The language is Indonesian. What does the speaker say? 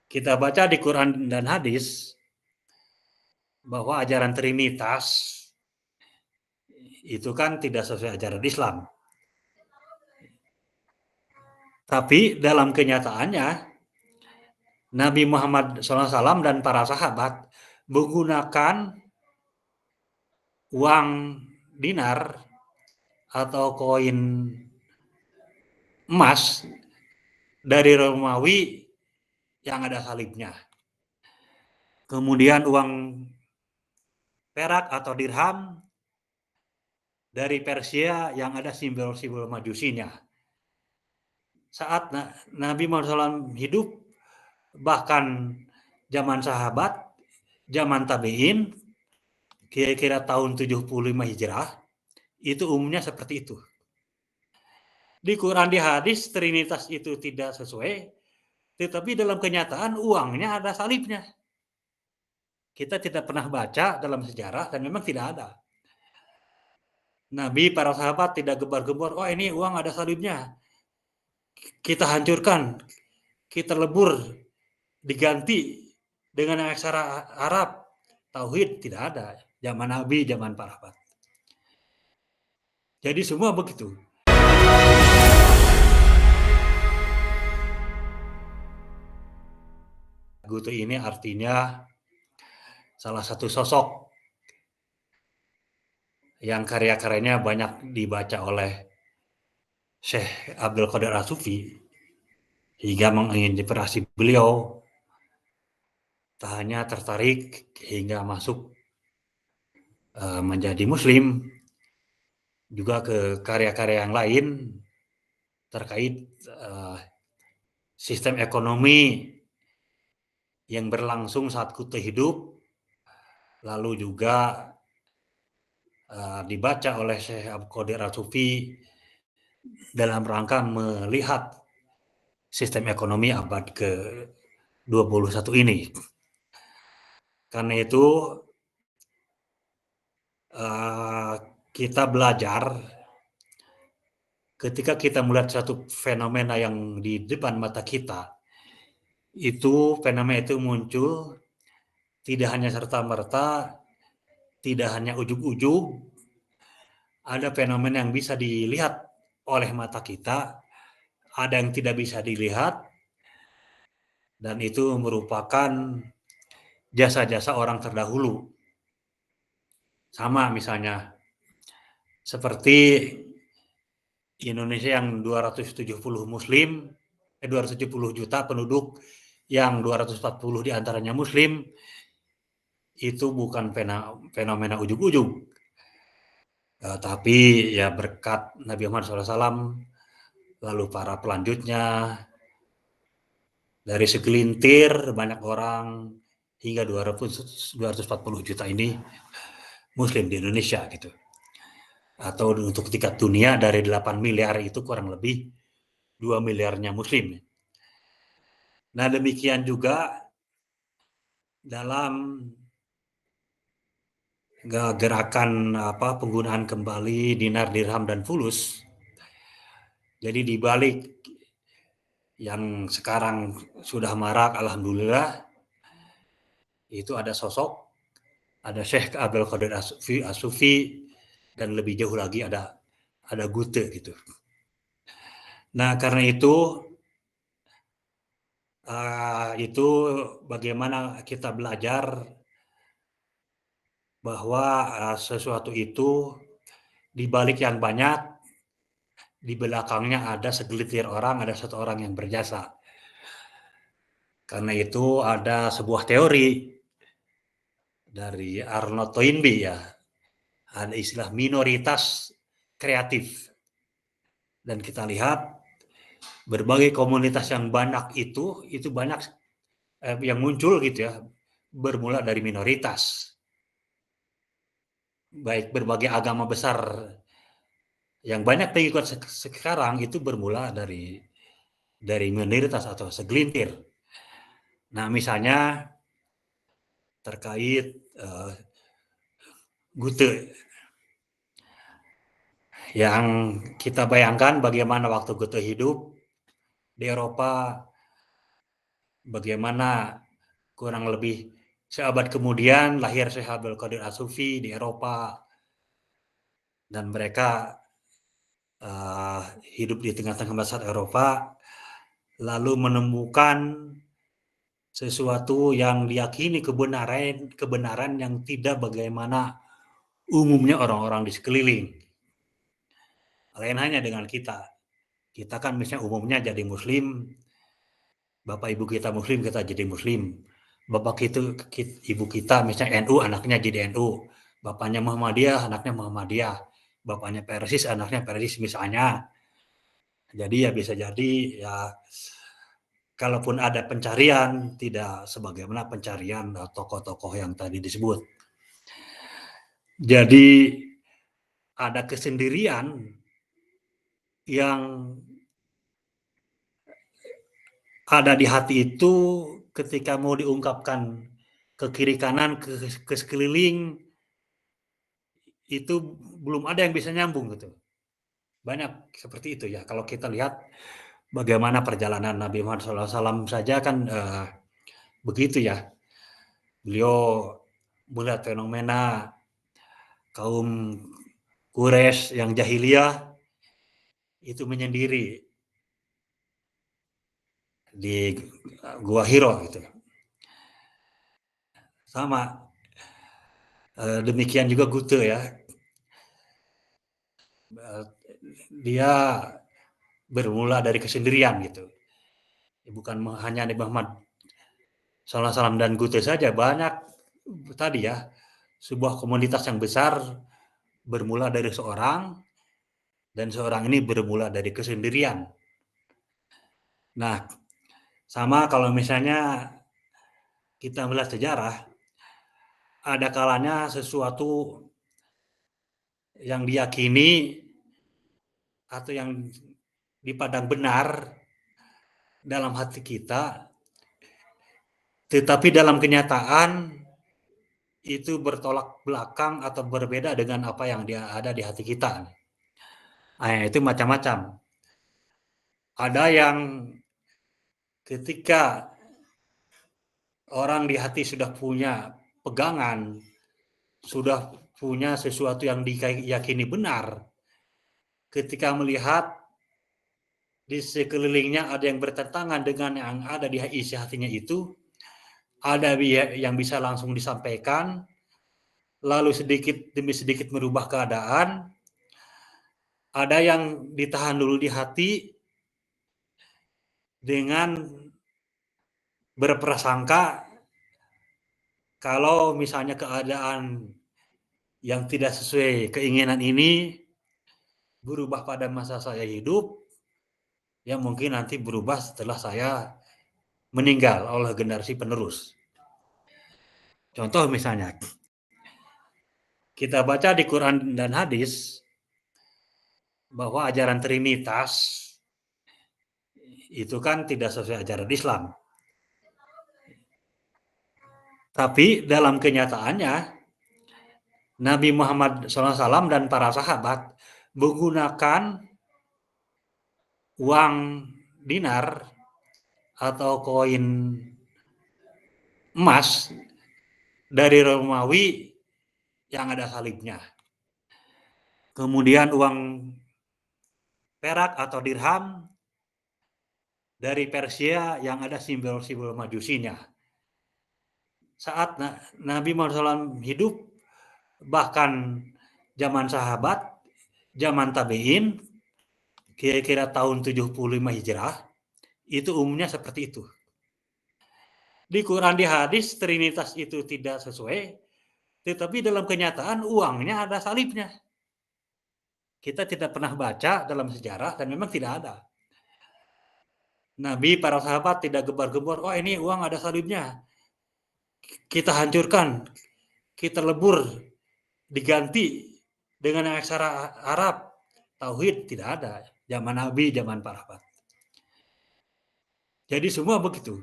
kita baca di Quran dan hadis bahwa ajaran Trinitas itu kan tidak sesuai ajaran Islam. Tapi dalam kenyataannya Nabi Muhammad SAW dan para sahabat menggunakan uang dinar atau koin emas dari Romawi yang ada salibnya. Kemudian uang perak atau dirham dari Persia yang ada simbol-simbol majusinya. Saat Nabi Muhammad SAW hidup, bahkan zaman sahabat, zaman tabi'in, kira-kira tahun 75 Hijrah, itu umumnya seperti itu. Di Quran, di hadis, Trinitas itu tidak sesuai, tetapi dalam kenyataan uangnya ada salibnya. Kita tidak pernah baca dalam sejarah dan memang tidak ada. Nabi, para sahabat tidak gembar-gembor, oh ini uang ada salibnya, kita hancurkan, kita lebur, diganti dengan aksara Arab, tauhid, tidak ada. Zaman Nabi, zaman para sahabat. Jadi semua begitu. Gutu ini artinya salah satu sosok yang karya-karyanya banyak dibaca oleh Syekh Abdul Qadir As-Sufi hingga menginspirasi beliau, tak hanya tertarik hingga masuk menjadi Muslim, juga ke karya-karya yang lain terkait sistem ekonomi yang berlangsung saat Kutu hidup, lalu juga dibaca oleh Syekh Abdul Qadir As-Sufi dalam rangka melihat sistem ekonomi abad ke-21 ini. Karena itu kita belajar ketika kita melihat satu fenomena yang di depan mata kita, itu fenomena itu muncul tidak hanya serta-merta, tidak hanya ujug-ujug, ada fenomena yang bisa dilihat oleh mata kita, ada yang tidak bisa dilihat, dan itu merupakan jasa-jasa orang terdahulu. Sama misalnya, seperti Indonesia yang 270 Muslim, 270 juta penduduk, yang 240 diantaranya Muslim, itu bukan fenomena ujug-ujug. Tapi ya berkat Nabi Muhammad SAW, lalu para pelanjutnya, dari segelintir banyak orang, hingga 240 juta ini Muslim di Indonesia gitu. Atau untuk tingkat dunia dari 8 miliar itu kurang lebih 2 miliarnya Muslim. Nah demikian juga dalam gerakan penggunaan kembali dinar, dirham, dan fulus. Jadi di balik yang sekarang sudah marak, alhamdulillah, itu ada sosok, ada Syekh Abdul Qadir As-Sufi, dan lebih jauh lagi ada Gute gitu. Nah karena itu bagaimana kita belajar bahwa sesuatu itu di balik yang banyak, di belakangnya ada segelintir orang, ada satu orang yang berjasa. Karena itu ada sebuah teori dari Arnold Toynbee ya, ada istilah minoritas kreatif. Dan kita lihat berbagai komunitas yang banyak itu banyak yang muncul gitu ya, bermula dari minoritas. Baik berbagai agama besar yang banyak pengikut sekarang itu bermula dari minoritas atau segelintir. Nah misalnya terkait Gute, yang kita bayangkan bagaimana waktu Gute hidup di Eropa, bagaimana kurang lebih seabad kemudian lahir Syekh Abdul Qadir As-Sufi di Eropa, dan mereka hidup di tengah-tengah masyarakat Eropa, lalu menemukan sesuatu yang diyakini kebenaran yang tidak bagaimana umumnya orang-orang di sekeliling. Lain hanya dengan kita. Kita kan misalnya umumnya jadi muslim, bapak ibu kita muslim, kita jadi muslim. Ibu kita misalnya NU, anaknya jadi NU. Bapaknya Muhammadiyah, anaknya Muhammadiyah. Bapaknya Persis, anaknya Persis misalnya. Jadi ya bisa jadi ya, kalaupun ada pencarian, tidak sebagaimana pencarian tokoh-tokoh yang tadi disebut. Jadi ada kesendirian yang ada di hati itu ketika mau diungkapkan ke kiri kanan, ke sekeliling, itu belum ada yang bisa nyambung gitu. Banyak seperti itu ya. Kalau kita lihat bagaimana perjalanan Nabi Muhammad SAW saja kan begitu ya. Beliau melihat fenomena kaum Quraisy yang jahiliyah itu menyendiri di Gua Hiro gitu. Sama demikian juga Gute ya. Dia bermula dari kesendirian gitu. Bukan hanya Nabi Muhammad SAW dan Gute saja, banyak tadi ya, sebuah komunitas yang besar bermula dari seorang, dan seorang ini bermula dari kesendirian. Nah, sama kalau misalnya kita melihat sejarah, ada kalanya sesuatu yang diyakini atau yang dipandang benar dalam hati kita, tetapi dalam kenyataan itu bertolak belakang atau berbeda dengan apa yang ada di hati kita. Nah, itu macam-macam. Ada yang ketika orang di hati sudah punya pegangan, sudah punya sesuatu yang diyakini benar, ketika melihat di sekelilingnya ada yang bertentangan dengan yang ada di isi hatinya itu, ada yang bisa langsung disampaikan, lalu sedikit demi sedikit merubah keadaan, ada yang ditahan dulu di hati dengan berprasangka kalau misalnya keadaan yang tidak sesuai keinginan ini berubah pada masa saya hidup, ya mungkin nanti berubah setelah saya meninggal oleh generasi penerus. Contoh misalnya, kita baca di Quran dan hadis bahwa ajaran Trinitas itu kan tidak sesuai ajaran Islam. Tapi dalam kenyataannya, Nabi Muhammad SAW dan para sahabat menggunakan uang dinar atau koin emas dari Romawi yang ada salibnya. Kemudian uang perak atau dirham dari Persia yang ada simbol-simbol majusinya. Saat Nabi Muhammad SAW hidup, bahkan zaman sahabat, zaman tabi'in, kira-kira tahun 75 Hijrah, itu umumnya seperti itu. Di Quran, di hadis, Trinitas itu tidak sesuai, tetapi dalam kenyataan uangnya ada salibnya. Kita tidak pernah baca dalam sejarah dan memang tidak ada. Nabi, para sahabat tidak gembar-gembor, oh ini uang ada salibnya, kita hancurkan, kita lebur, diganti dengan aksara Arab, tauhid, tidak ada. Zaman Nabi, zaman para sahabat. Jadi semua begitu.